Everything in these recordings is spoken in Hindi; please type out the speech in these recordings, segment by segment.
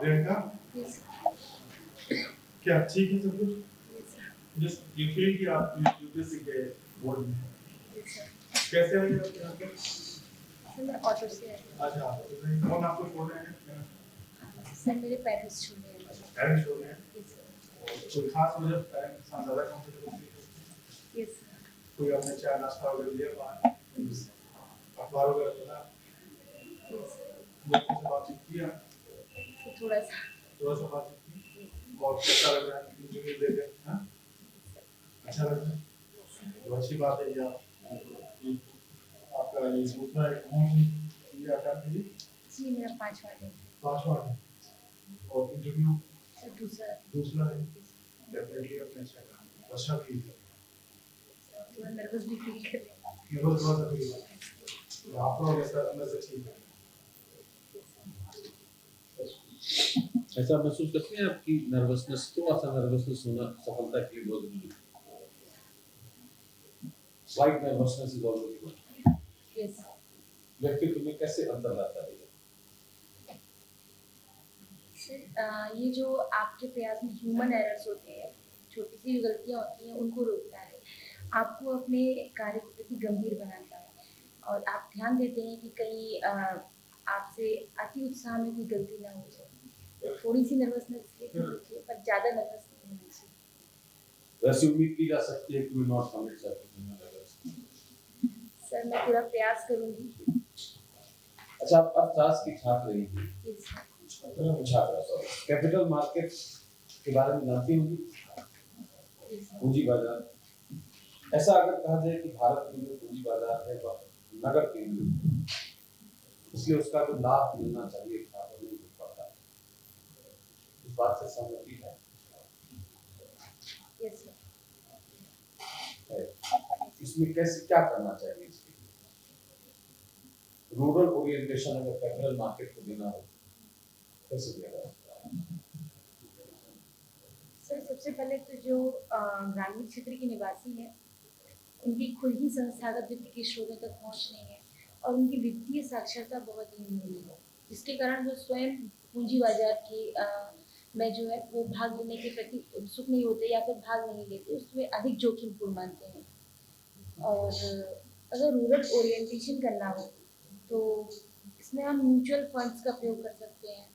प्रियंका, Yes, क्या ठीक है सब कुछ? yes, जस्ट यू फील कि आप यूपीएससी के बोर्ड में yes, sir. कैसे आए आप यहाँ पे? सर मैं ऑटो से आई हूँ। अच्छा, तो कौन आपको छोड़ रहे हैं? सर मेरे पेरेंट्स छोड़े हैं मुझे। पेरेंट्स छोड़ रहे हैं? Yes, sir. कोई खास वजह पेरेंट्स के साथ ज़्यादा कंफर्टेबल? Yes, sir. कोई आपने चाय नाश्ता वगैरह लिया बाहर? अखबार वगैरह पढ़ा? Yes, sir. दोस्तों से बातचीत किया? तो थोड़ा सा बातचीत की? और कैसा लग रहा है इंटरव्यू देकर? हाँ? अच्छा लग रहा है? तो अच्छी बात है ये आपका ये दूसरा एक कौन सी ये अटेम्प्ट है? जी मेरा 5वां है। है और इंटरव्यू सर दूसरा दूसरा है डेफिनेटली अपने अच्छा कीजिए थोड़ा नर्वस भी फील कर रही हूँ। केवल थोड़ा सा कीजिए आप लोग ऐसा अंदर से ठीक है ऐसा महसूस करते हैं आपकी नर्वसनेस थोड़ा सा नर्वसनेस होना सफलता के लिए बहुत जरूरी है slight nervousness is always good Yes, व्यक्तित्व में कैसे अंतर लाता है सर ये जो आपके प्रयास में ह्यूमन एरर्स होते हैं, छोटी सी जो गलतियाँ होती हैं उनको रोकता है, आपको अपने कार्य के प्रति गंभीर बनाता है और आप ध्यान देते हैं कि कहीं आपसे अति उत्साह में कोई गलती ना हो जाए। थोड़ी सी नर्वसनेस इसलिए होती है पर ज़्यादा नर्वस नहीं होनी चाहिए। वैसे उम्मीद की जा सकती है कि वी नॉट कमिट सर मैं पूरा प्रयास करूँगी। अच्छा आप अर्थशास्त्र की छात्र रही थी Yes, sir. कैपिटल मार्केट के बारे में जानती होंगी Yes, sir. पूंजी बाजार ऐसा अगर कहा जाए कि भारत में जो पूंजी बाजार है वह नगर केंद्रित इसलिए उसका जो लाभ मिलना चाहिए था वो नहीं मिल पाता इस बात से सहमति है Yes, sir. इसमें कैसे क्या करना चाहिए इसके लिए रूरल ओरिएंटेशन अगर कैपिटल मार्केट को देना हो कैसे दिया जाए सर सबसे पहले तो जो ग्रामीण क्षेत्र के निवासी हैं उनकी खुद ही संस्थागत वित्त के स्रोतों तक पहुंच नहीं है और उनकी वित्तीय साक्षरता बहुत ही न्यून है जिसके कारण वो स्वयं पूंजी बाजार की में जो है वो भाग लेने के प्रति उत्सुक नहीं होते या फिर भाग नहीं लेते उसमें अधिक जोखिमपूर्ण मानते हैं और अगर रूरल ओरिएंटेशन करना हो तो इसमें हम म्यूचुअल फंड्स का प्रयोग कर सकते हैं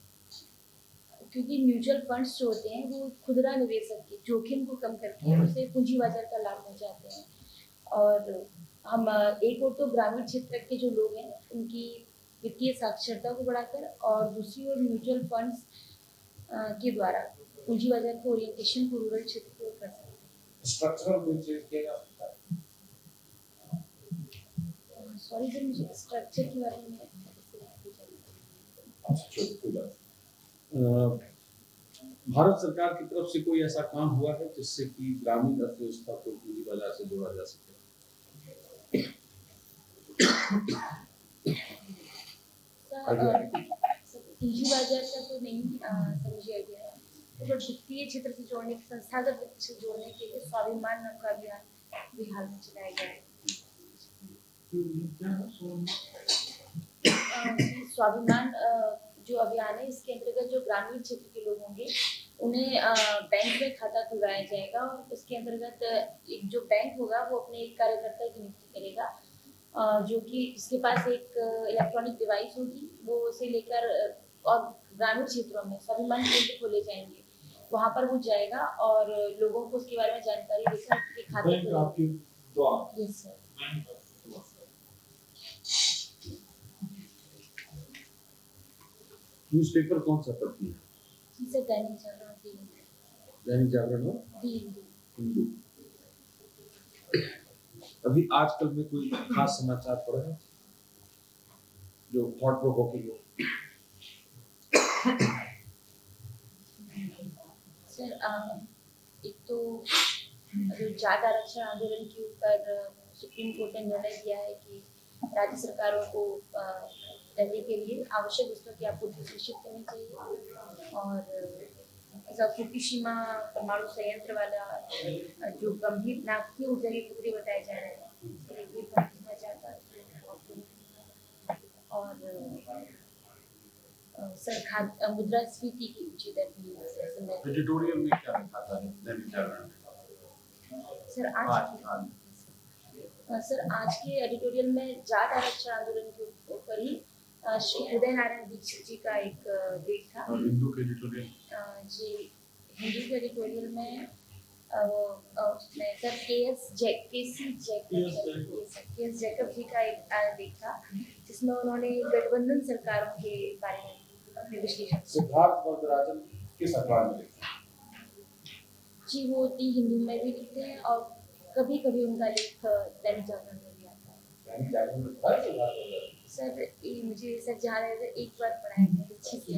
क्योंकि म्यूचुअल फंड्स जो होते हैं वो खुदरा निवेशक के जोखिम को कम करके उसे पूंजी बाजार का लाभ पहुंचाते हैं और हम एक और तो ग्रामीण क्षेत्र के जो लोग हैं उनकी वित्तीय साक्षरता को बढ़ाकर और दूसरी ओर म्यूचुअल फंड्स के द्वारा पूंजी बाजार के ओरिएंटेशन को रूरल क्षेत्र की ओर कर सकते हैं। स्ट्रक्चरल कोई चेंज किया जा सकता है सॉरी सर मुझे स्ट्रक्चर के बारे में भारत सरकार की तरफ से कोई ऐसा काम हुआ है जिससे कि ग्रामीण अर्थव्यवस्था को पूंजी बाजार से जोड़ा जा सके पूंजी बाजार का तो नहीं समझे आइडिया है तो वित्तीय क्षेत्र से जोड़ने संस्थागत वित्त से जोड़ने के लिए स्वाभिमान नाम का अभियान भी हाल में चलाया गया है। स्वाभिमान जो अभियान है इसके अंतर्गत जो ग्रामीण क्षेत्र के लोग होंगे उन्हें बैंक में खाता खुलवाया जाएगा और इसके अंतर्गत एक जो बैंक होगा वो अपने एक कार्यकर्ता की नियुक्ति करेगा जो कि जिसके पास एक इलेक्ट्रॉनिक डिवाइस होगी वो उसे लेकर और ग्रामीण क्षेत्रों में स्वाभिमान केंद्र खोले जाएंगे वहाँ पर वो जाएगा और लोगों को उसके बारे में जानकारी देकर उसके खाते यस सर न्यूज़पेपर कौन सा पढ़ती है जी सर दैनिक जागरण दैनिक जागरण और हिंदू अभी आजकल में कोई खास समाचार पढ़े हैं जो थॉट प्रोवोकिंग हो सर एक तो जो जाट आरक्षण आंदोलन के ऊपर सुप्रीम कोर्ट ने निर्णय दिया है कि राज्य सरकारों को रहने के लिए आवश्यक वस्तुओं की आपूर्ति सुनिश्चित करनी चाहिए और ऐसा फुकुशिमा परमाणु संयंत्र वाला जो गंभीर नाभिकीय ऊर्जा के खतरे बताए जा रहे हैं और सर मुद्रास्फीति की ऊंची दर भी है सर। एडिटोरियल में क्या लिखा था दैनिक जागरण में? सर आज के एडिटोरियल में जाट आरक्षण आंदोलन के ऊपर ही श्री हृदय नारायण दीक्षित जी का एक लेख था। और हिंदू के एडिटोरियल जी हिंदू के एडिटोरियल में मैं सर केसी जैकब जी का एक लेख था जिसमें उन्होंने गठबंधन सरकारों के बारे में अपने विश्लेषण। सिद्धार्थ वरदराजन किस अखबार में लिखते हैं? जी वो दी हिंदू में भी लिखते हैं और कभी कभी उनका लेख दैनिक जागरण में भी आता है। दैनिक जागरण में पढ़ा है सिद्धार्थ वरदराजन? सर ये मुझे सर जहाँ रहते एक बार पढ़ा है बहुत अच्छे से।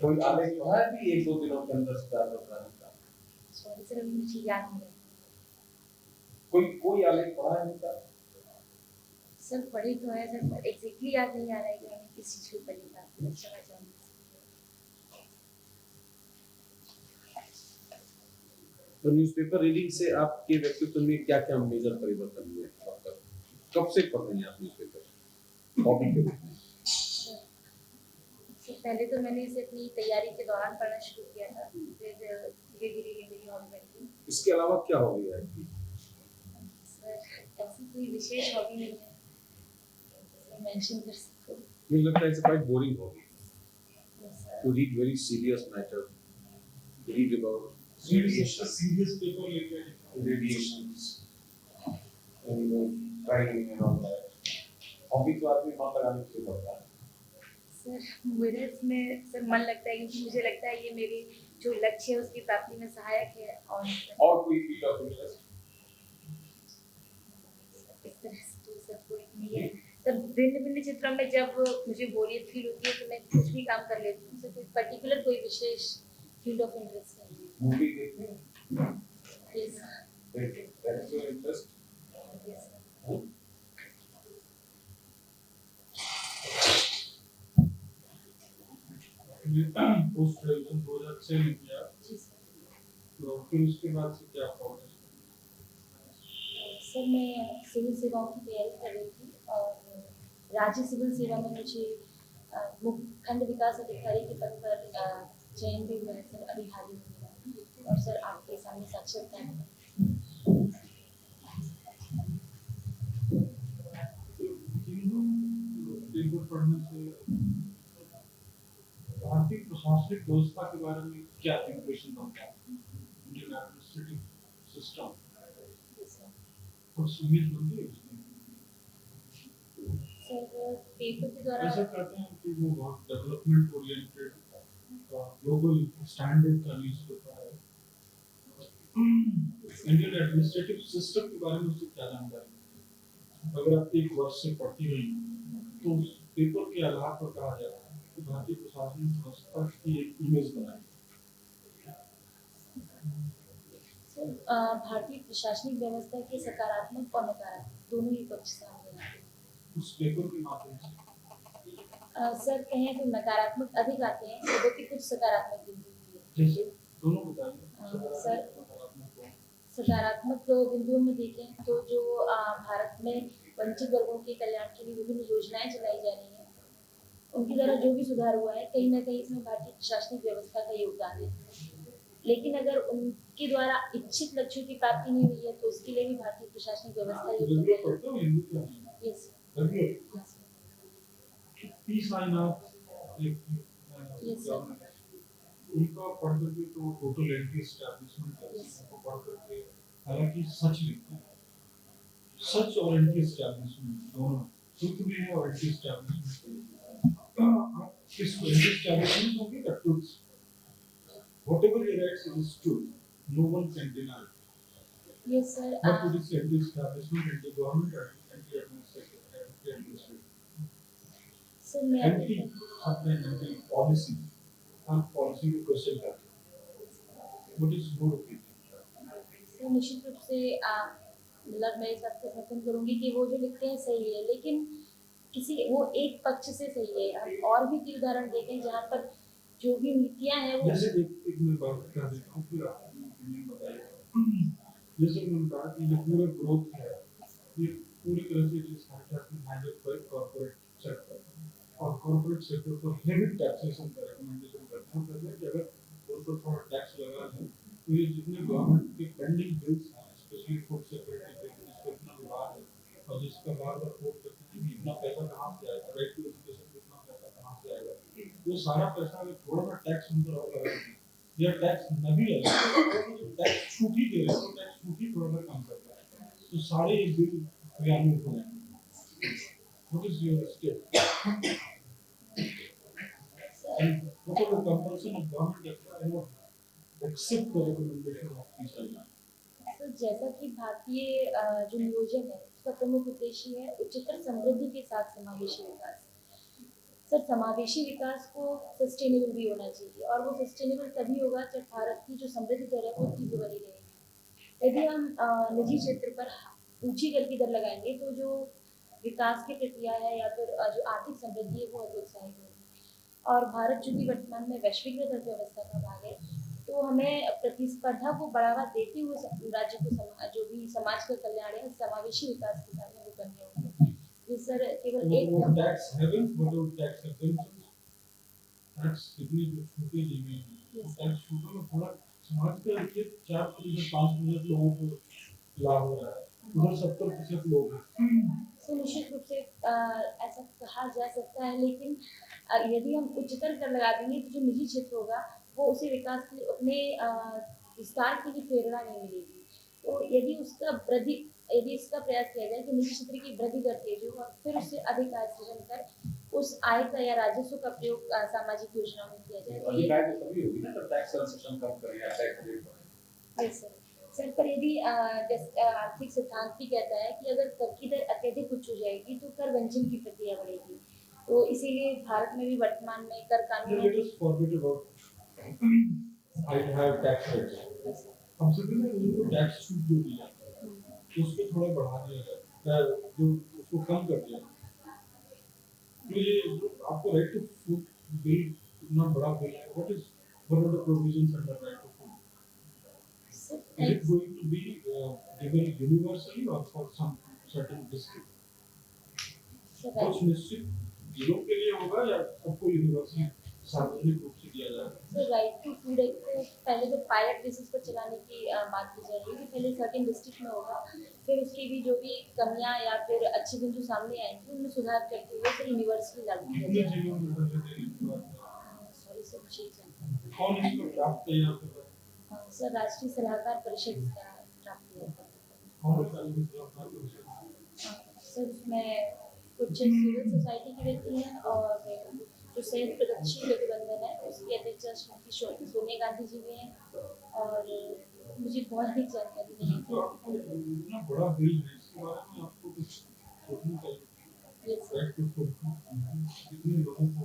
कोई आलेख पढ़ा है कि एक दो दिनों के अंदर सिद्धार्थ वरदराजन का? सॉरी सर अभी मुझे याद नहीं है। कोई आलेख पढ़ा है उनका? सर पढ़े तो है सर पर एग्जैक्टली याद नहीं आ रहा है कि मैंने किस चीज़ के ऊपर लिखा है। क्षमा चाहूँगी। तो न्यूज़पेपर रीडिंग से आपके व्यक्तित्व में क्या-क्या मेजर परिवर्तन हुए अब तक? कब से पढ़ रही हैं आप न्यूज़पेपर हॉबी के रूप में? पहले तो मैंने इसे अपनी तैयारी के दौरान पढ़ना शुरू किया था, फिर धीरे-धीरे ये मेरी हॉबी बन गई। इसके अलावा क्या हॉबी है आपकी? सर ऐसी कोई विशेष हॉबी नहीं है जिसे मेंशन कर सकूं। मुझे लगता है it's quite boring hobby Yes, sir. to read very serious matter, read about serious paper लेके radiations and writing and all that. Hobby तो आदमी मन लगाने के लिए पढ़ता है। सर मेरे इसमें सर मन लगता है क्योंकि मुझे लगता है ये मेरे जो लक्ष्य है उसकी प्राप्ति में सहायक है और कोई फील्ड ऑफ इंटरेस्ट? इस तरह से तो सर कोई नहीं है। तब भिन्न-भिन्न क्षेत्रों में जब मुझे बोरियत फील होती है तो मैं कुछ भी काम कर लेती हूँ। सर कोई पर्टिकुलर कोई विशेष फील्ड ऑफ इंटरेस्ट नहीं है। मूवी देखते हैं? Yes, sir. That is your interest? Yes, sir. Post graduation 2006 में किया, जी सर। तो फिर उसके बाद से क्या प्रोग्रेस? सर मैं सिविल सेवाओं की तैयारी कर रही थी और राज्य सिविल सेवा में मुझे मुख्य खंड विकास अधिकारी के पद पर चयन भी हुआ है सर अभी हाल ही में। और सर आपके सामने साक्षात्कार है। हिंदू पढ़ने से भारतीय प्रशासनिक व्यवस्था के बारे में क्या इंप्रेशन बनता है? इंडियन एडमिनिस्ट्रेटिव सिस्टम और सुविधा बनती है उसमें। सर पेपर के द्वारा ऐसा कहते हैं कि वो बहुत डेवलपमेंट ओरिएंटेड ग्लोबल स्टैंडर्ड का न्यूज़पेपर है। इंडियन एडमिनिस्ट्रेटिव सिस्टम के बारे में उससे क्या जानकारी है? अगर आप एक वर्ष से पढ़ती रही तो उस पेपर के आधार पर कहा जा रहा है कि भारतीय प्रशासनिक व्यवस्था की एक इमेज बनाई। भारतीय प्रशासनिक व्यवस्था के सकारात्मक और नकारात्मक दोनों ही पक्ष सामने आते हैं। उस पेपर के माध्यम से सर कहें तो नकारात्मक अधिक आते हैं जबकि कुछ सकारात्मक बिंदु भी हैं। जैसे दोनों बताइए। सर सकारात्मक बिंदुओं में देखें तो जो भारत में वंचित वर्गों के कल्याण के लिए विभिन्न योजनाएं चलाई जा रही हैं उनके द्वारा जो भी सुधार हुआ है कहीं ना कहीं इसमें भारतीय प्रशासनिक व्यवस्था का योगदान है। लेकिन अगर उनके द्वारा इच्छित लक्ष्यों की प्राप्ति नहीं हुई है तो उसके लिए भी भारतीय प्रशासनिक व्यवस्था उनका पढ़ करके तो टोटल एंटी एस्टैब्लिशमेंट को पढ़ करके हालांकि सच लिखते हैं, सच और एंटी एस्टैब्लिशमेंट दोनों ट्रुथ भी है और एंटी एस्टैब्लिशमेंट भी है। किसको एंटी एस्टैब्लिशमेंट होगी the truth, whatever he writes it is true, no one can deny it. Yes sir. But it is anti establishment, anti government, anti administration, sir मैं anti policy and policy को क्वेश्चन करते हैं। What is your opinion? Sir निश्चित रूप से मतलब मैं इस बात को समर्थन करूंगी कि वो जो लिखते हैं सही है लेकिन किसी वो एक पक्ष से सही है। हम और भी कई उदाहरण देखें जहाँ पर जो भी नीतियाँ हैं वो जैसे एक मैं बात कर देता हूँ फिर आप ओपिनियन बताइए। जैसे मैंने कहा कि ये पूरा ग्रोथ है ये पूरी तरह से जिस हैंडल बाय कॉर्पोरेट सेक्टर और कॉर्पोरेट सेक्टर को हेवी टैक्सेशन का रिकमेंडेशन करते हैं पहले कि अगर उन पर थोड़ा टैक्स लगा है तो ये जितने गवर्नमेंट के पेंडिंग बिल्स हैं स्पेशली फूड सिक्योरिटी बिल जिसका इतना विवाद है और जिसका बार बार कोर्ट कहते हैं कि इतना पैसा कहाँ से आएगा, राइट टू एजुकेशन इतना पैसा कहाँ से आएगा, वो सारा पैसा अगर थोड़ा सा टैक्स उन पर और लगा दें या टैक्स न भी लगे तो जो टैक्स छूट ही दे रहे हैं तो टैक्स छूट ही थोड़ा सा कम करता है तो सारे ये बिल क्रियान्वित हो जाएंगे। What is your step? And what are the compulsion of government that cannot accept the recommendation of these guidelines? तो जैसा कि भारतीय जो नियोजन है उसका प्रमुख उद्देश्य है उच्चतर समृद्धि के साथ समावेशी विकास। सर समावेशी विकास को सस्टेनेबल भी होना चाहिए और वो सस्टेनेबल तभी होगा जब भारत की जो समृद्धि दर है वो तीव्र बनी रहेगी। यदि हम निजी क्षेत्र पर ऊंची कर की दर लगाएंगे तो जो विकास की प्रक्रिया है या फिर जो आर्थिक समृद्धि है वो हतोत्साहित होगी। और भारत चूंकि वर्तमान में वैश्विक अर्थव्यवस्था का भाग है तो हमें प्रतिस्पर्धा को बढ़ावा देते हुए राज्य को जो भी समाज का कल्याण है समावेशी विकास के साथ में वो करने होंगे। ये सर केवल एक टैक्स हेवन मतलब टैक्स एग्जेम्पशन टैक्स कितनी जो छूटें दी गई हैं टैक्स छूटों में थोड़ा समाज के लिए 4% 5% लोगों को लाभ हो रहा है उधर 70% लोग हैं। तो निश्चित रूप से ऐसा कहा जा सकता है लेकिन यदि हम उच्चतर कर लगा देंगे तो जो निजी क्षेत्र होगा वो उसे विकास के अपने विस्तार के लिए प्रेरणा नहीं मिलेगी। तो यदि इसका प्रयास किया जाए कि निजी क्षेत्र की वृद्धि दर तेज हो और फिर उससे अधिक आय सृजन कर उस आय का या राजस्व का प्रयोग सामाजिक योजनाओं में किया जाए तो अधिक आय तो तभी होगी ना जब टैक्स कंसेशन कम करें या टैक्स रेट बढ़ाएं। यस सर पर यदि आर्थिक सिद्धांत भी कहता है कि अगर कर की दर अत्यधिक उच्च हो जाएगी तो कर वंचन की प्रक्रिया बढ़ेगी। तो इसीलिए भारत में भी वर्तमान में कर कानून Let us forget about I have tax rates. हम सभी ने उनको टैक्स छूट जो दिया उसको थोड़ा बढ़ा दिया जाए जो उसको कम कर दिया तो ये जो आपको राइट टू फूड बिल इतना बड़ा बिल है what are the provisions under right to food? Is it going to be given universally or for some certain district? कुछ निश्चित जिलों के लिए होगा या सबको यूनिवर्सली सार्वजनिक रूप से दिया जाएगा? Sir right to food act को पहले तो पायलट बेसिस पर चलाने की बात की जा रही है कि पहले सर्टेन डिस्ट्रिक्ट में होगा फिर उसकी भी जो भी कमियां या फिर अच्छे दिन जो सामने आएंगे उनमें सुधार करते हुए फिर यूनिवर्सली लागू किया कितने जाएगा। जिलों में होगा? सॉरी सर मुझे जानकारी कौन इसको ड्राफ्ट तैयार कर रहा है? सर राष्ट्रीय सलाहकार परिषद इसका ड्राफ्ट तैयार करता है। कौन राष्ट्रीय सलाहकार परिषद? सर उसमें कुछ सिविल सोसाइटी की व्यक्ति हैं और जो संयुक्त प्रगतिशील गठबंधन है उसकी अध्यक्ष श्रीमती सोनिया गांधी जी भी हैं और मुझे बहुत अधिक जानकारी नहीं है। तो आपको इतना बड़ा बिल है इसके बारे में आपको कुछ सोचना चाहिए। यस राइट टू फूड कितने लोगों को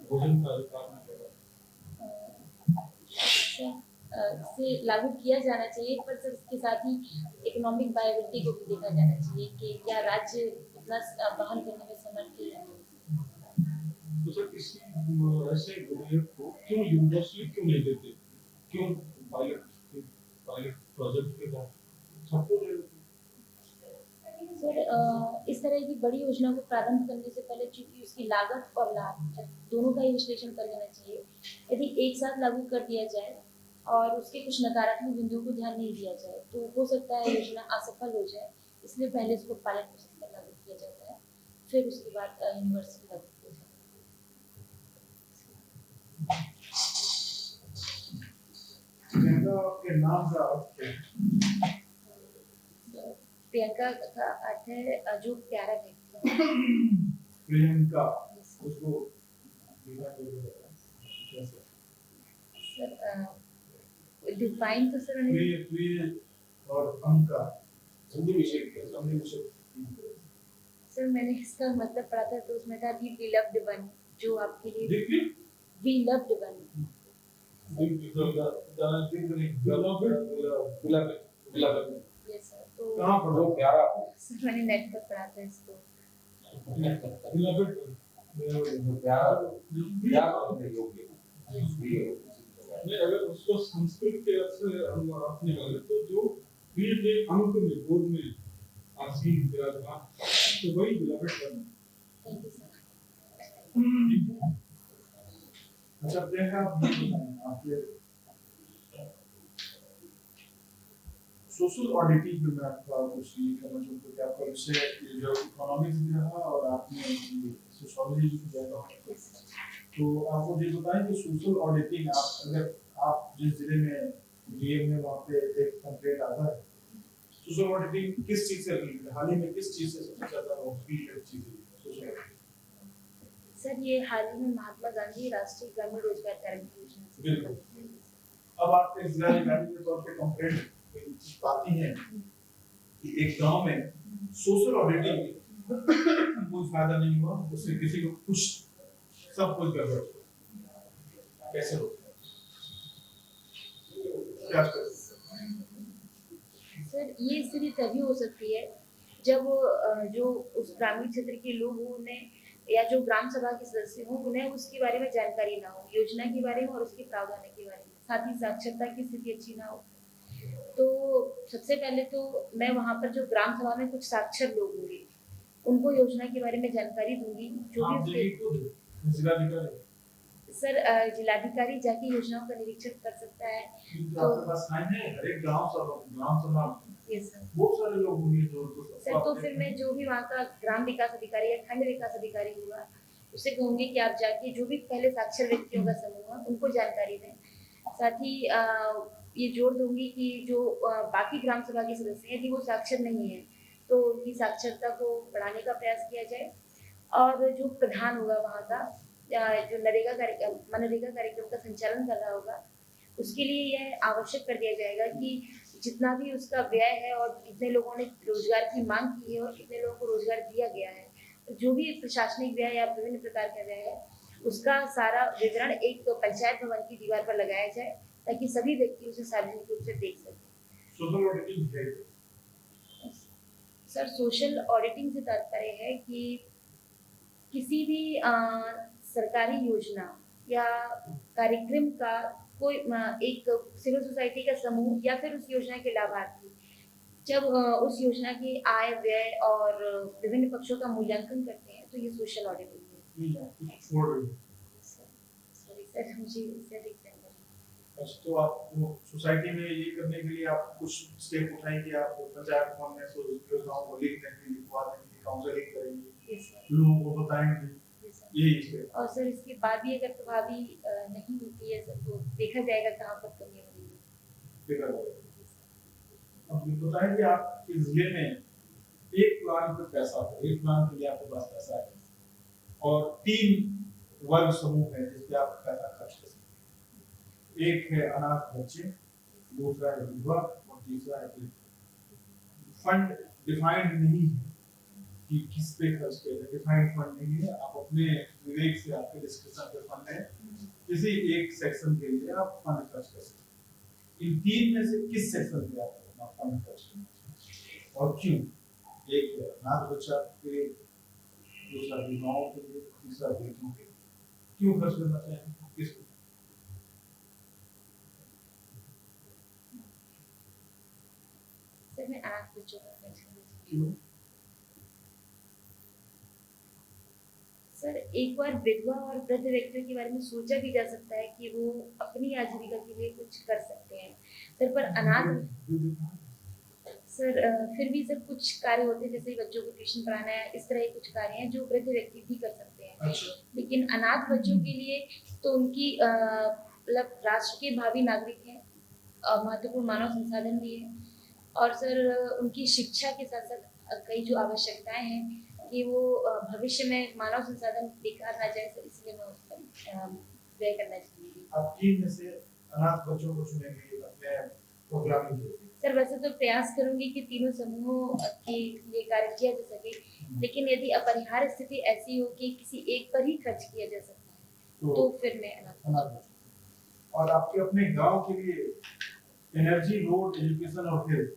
भोजन का अधिकार मिलेगा? से लागू किया जाना चाहिए पर सर इसके साथ ही इकोनॉमिक वायबिलिटी को भी देखा जाना चाहिए कि क्या राज्य इतना वहन करने में समर्थ है। तो सर किसी ऐसे विधेयक को क्यों यूनिवर्सली क्यों नहीं देते? क्यों पायलट प्रोजेक्ट के तहत सबको दे देते? सर इस तरह की बड़ी योजना को प्रारंभ करने से पहले चूंकि उसकी लागत और लाभ दोनों का ही विश्लेषण कर लेना चाहिए। यदि एक साथ लागू कर दिया जाए और उसके कुछ नकारात्मक बिंदुओं को ध्यान नहीं दिया जाए तो हो सकता है योजना असफल हो जाए। इसलिए पहले इसको पायलट प्रोसेस में लागू किया जाता है फिर उसके बाद यूनिवर्सिटी लागू किया जाता है। प्रियंका आपके नाम का अर्थ क्या है? प्रियंका का अर्थ है जो प्यारा व्यक्ति है। प्रियंका Yes, उसको सर डिफाइन तो सर प्रिय और अंका हिंदी विषय सर मैंने इसका मतलब पढ़ा था तो उसमें था दी बिलव्ड वन जो आपके लिए देखिए बिलव्ड वन। यस सर तो कहाँ पढ़ो? प्यारा सर मैंने नेट पर पढ़ा था इसको। प्यारा योग्य नहीं अगर उसको संस्कृत के अर्थ से आपने लगे तो जो प्रिय के अंक में बोध में आसीन विराजमान तो वही बिलवड बन। Thank you sir. अच्छा प्रियंका, आप ये बताएं, आपके सोशल ऑडिटिंग में मैं आपका कुछ ये करना चाहूँगा कि आपका विषय ये जो इकोनॉमिक्स भी रहा और आपने सोशोलॉजी भी किया था, तो आप मुझे बताएं कि सोशल ऑडिटिंग आप जिस जिले में डीएम है वहाँ पे एक कंप्लेंट आता है, सोशल ऑडिटिंग किस चीज से रिलेटेड है? हाल ही में किस चीज से सबसे ज्यादा रिलेटेड चीज है सोशल ऑडिटिंग? सर ये हाल ही में महात्मा गांधी राष्ट्रीय ग्रामीण रोजगार गारंटी योजना से बिल्कुल। संबंधित है। अब आपके जिलाधिकारी के तौर पे कंप्लेंट पाती है कि एक गांव में सोशल ऑडिटिंग कोई फायदा नहीं हुआ, उससे किसी को कुछ सब कुछ गड़बड़ हो, कैसे हो क्या कर? सर ये स्थिति तभी हो सकती है जब जो उस ग्रामीण क्षेत्र के लोग हों उन्हें या जो ग्राम सभा के सदस्य हों उन्हें उसके बारे में जानकारी ना हो, योजना के बारे में और उसके प्रावधान के बारे में, साथ ही साक्षरता की स्थिति अच्छी ना हो। तो सबसे पहले तो मैं वहाँ पर जो ग्राम सभा में कुछ साक्षर लोग होंगे उनको योजना के बारे में जानकारी दूंगी, जो आप भी देंगे खुद जिलाधिकारी? सर जिलाधिकारी जाके योजनाओं का निरीक्षण कर सकता है। तो आपके पास टाइम है? हर एक ग्राम सभा यस सर। बहुत सारे लोग होंगे जो सर तो फिर मैं जो भी वहाँ का ग्राम विकास अधिकारी या खंड विकास अधिकारी होगा उससे कहूँगी कि आप जाके जो भी पहले साक्षर व्यक्तियों का समूह है उनको जानकारी दें। साथ ही ये जोड़ दूंगी कि जो बाकी ग्राम सभा के सदस्य हैं यदि वो साक्षर नहीं है तो उनकी साक्षरता को बढ़ाने का प्रयास किया जाए। और जो प्रधान होगा वहाँ का जो मनरेगा कार्यक्रम का संचालन कर रहा होगा उसके लिए यह आवश्यक कर दिया जाएगा कि जितना भी उसका व्यय है और कितने लोगों ने रोजगार की मांग की है और कितने लोगों को रोजगार दिया गया है, तो जो भी प्रशासनिक व्यय या विभिन्न प्रकार का व्यय है उसका सारा विवरण एक तो पंचायत भवन की दीवार पर लगाया जाए ताकि सभी व्यक्ति उसे सार्वजनिक रूप से देख सकें। सोशल ऑडिटिंग है सर सोशल ऑडिटिंग से तात्पर्य है कि किसी भी सरकारी योजना या कार्यक्रम का कोई एक सिविल सोसाइटी का समूह या फिर उस योजना के लाभार्थी जब उस योजना की आय व्यय और विभिन्न पक्षों का मूल्यांकन करते हैं तो ये सोशल ऑडिटिंग है। सॉरी सर मुझे इससे अधिक जानकारी। अच्छा, तो आप सोसाइटी में ये करने के लिए आप कुछ स्टेप उठाएंगे, आप पंचायत भवन में योजनाओं को लिख देंगे, लिखवा देंगे, काउंसलिंग करेंगे, लोगों को बताएंगे, यही है। और सर इसके बाद भी अगर प्रभावी नहीं होती है सर तो देखा जाएगा कहाँ पर कमी हो रही है। अब ये बताएं कि आपके जिले में एक प्लान पे पैसा है, एक प्लान के लिए आपके पास पैसा है और 3 वर्ग समूह है जिस पे आप पैसा खर्च कर सकते हैं। एक है अनाथ बच्चे, दूसरा है विधवा और तीसरा है फंड डिफाइंड नहीं है कि किस पे खर्च किया जाए, डिफाइंड फंड नहीं है। आप अपने विवेक से आपके डिस्क्रिप्शन पे फंड है, किसी एक सेक्शन के लिए आप फंड खर्च कर सकते हैं। इन 3 में से किस सेक्शन पे आप फंड खर्च करना चाहिए और क्यों? एक है अनाथ बच्चा के लिए, दूसरा विधवाओं के लिए, तीसरा बेटियों के लिए। क्यों खर्च करना चाहिए, किस पे? सर मैं अनाथ बच्चों का खर्च करना क्यों? सर एक बार विधवा और वृद्ध व्यक्तियों के बारे में सोचा भी जा सकता है कि वो अपनी आजीविका के लिए कुछ कर सकते हैं सर, पर अनाथ सर फिर भी सर कुछ कार्य होते हैं जैसे बच्चों को ट्यूशन पढ़ाना है, इस तरह के कुछ कार्य हैं जो वृद्ध व्यक्ति भी कर सकते हैं। अच्छा। लेकिन अनाथ बच्चों के लिए तो उनकी मतलब राष्ट्र के भावी नागरिक हैं, महत्वपूर्ण मानव संसाधन भी है और सर उनकी शिक्षा के साथ साथ कई जो आवश्यकताएं हैं कि वो भविष्य में मानव संसाधन बेकार ना जाए, तो इसलिए मैं उस पर व्यय करना चाहूँगी। आप 3 में से अनाथ बच्चों को चुनेंगे अपने प्रोग्राम के लिए? सर वैसे तो प्रयास करूंगी कि तीनों समूहों के लिए कार्य किया जा सके, लेकिन यदि अपरिहार्य स्थिति ऐसी हो कि किसी एक पर ही खर्च किया जा सकता है तो फिर मैं अनाथ बच्चों। और आपके अपने गांव के लिए एनर्जी, रोड, एजुकेशन और हेल्थ,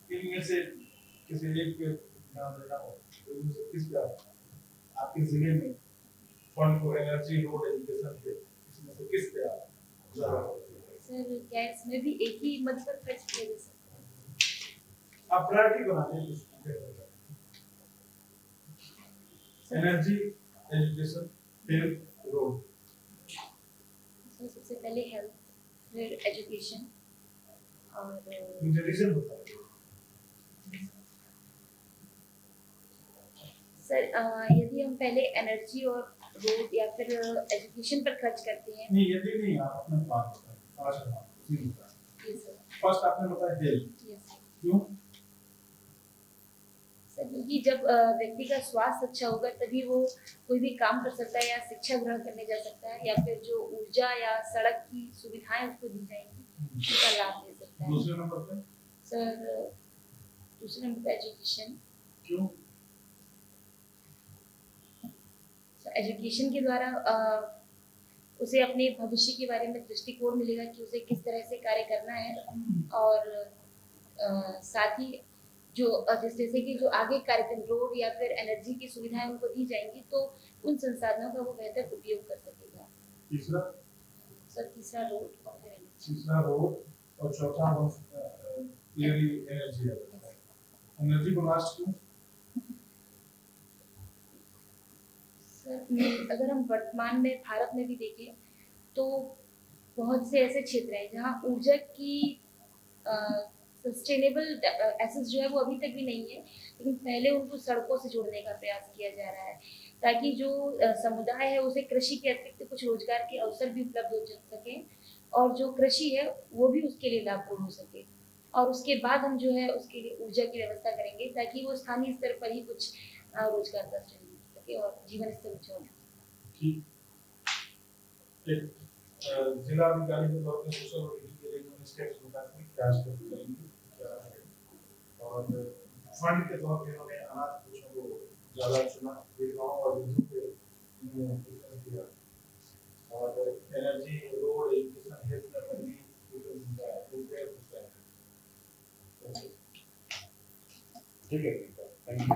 इनमें से किसी एक पे ध्यान देना हो तो इनमें से किस पे आपके जिले में फंड को एनर्जी, रोड, एजुकेशन पे इसमें से किस पे आप ज्यादा? सर क्या इसमें भी एक ही मद पर खर्च किया जा सकता है? आप प्रायोरिटी बना लें एनर्जी, एजुकेशन, फिर रोड। सर सबसे पहले हेल्थ, फिर एजुकेशन और मुझे रीजन बताइए। सर यदि हम पहले एनर्जी और रोड या फिर एजुकेशन पर खर्च करते हैं। नहीं यदि नहीं, आप अपना प्लान बताइए। आज हम आपको तीन बताएं। ये सर। फर्स्ट आपने बताया हेल्थ, ये सर। क्यों? सर क्योंकि जब व्यक्ति का स्वास्थ्य अच्छा होगा तभी वो कोई भी काम कर सकता है या शिक्षा ग्रहण करने जा सकता है या फिर जो ऊर्जा या सड़क की सुविधाएं उसको दी जाएंगी उसका लाभ ले सकता है। दूसरे नंबर पे सर दूसरे नंबर पे एजुकेशन। क्यों? एजुकेशन के द्वारा उसे अपने भविष्य के बारे में दृष्टिकोण मिलेगा कि उसे किस तरह से कार्य करना है और साथ ही जो जैसे कि जो आगे कार्यक्रम रोड या फिर एनर्जी की सुविधाएं उनको दी जाएंगी तो उन संसाधनों का वो बेहतर उपयोग कर सकेगा। तीसरा? सर तीसरा रोड और फिर एनर्जी। तीसरा रोड और चौथा क्लियरली एनर्जी है। एनर्जी को लास्ट क्यों? सर अगर हम वर्तमान में भारत में भी देखें तो बहुत से ऐसे क्षेत्र हैं जहाँ ऊर्जा की सस्टेनेबल एसेस जो है वो अभी तक भी नहीं है, लेकिन पहले उनको सड़कों से जोड़ने का प्रयास किया जा रहा है ताकि जो समुदाय है उसे कृषि के अतिरिक्त कुछ रोजगार के अवसर भी उपलब्ध हो सके और जो कृषि है वो भी उसके लिए लाभपूर्ण हो सके और उसके बाद हम जो है उसके लिए ऊर्जा की व्यवस्था करेंगे ताकि वो स्थानीय स्तर पर ही कुछ रोजगार का सृजन हो सके और जीवन स्तर ऊंचा हो। ठीक। जिला अधिकारी के तौर पे सोशल ऑडिटिंग के लिए उन्होंने स्टेप्स बताए थे क्या स्टेप्स करेंगे क्या है। और फंड के तौर पे उन्होंने अनाथ बच्चों को ज्यादा चुना, गाँव और बिल्डिंग पे इन्होंने प्रेफरेंस दिया और एनर्जी, रोड, एजुकेशन, हेल्थ में भी ठीक है, थैंक यू।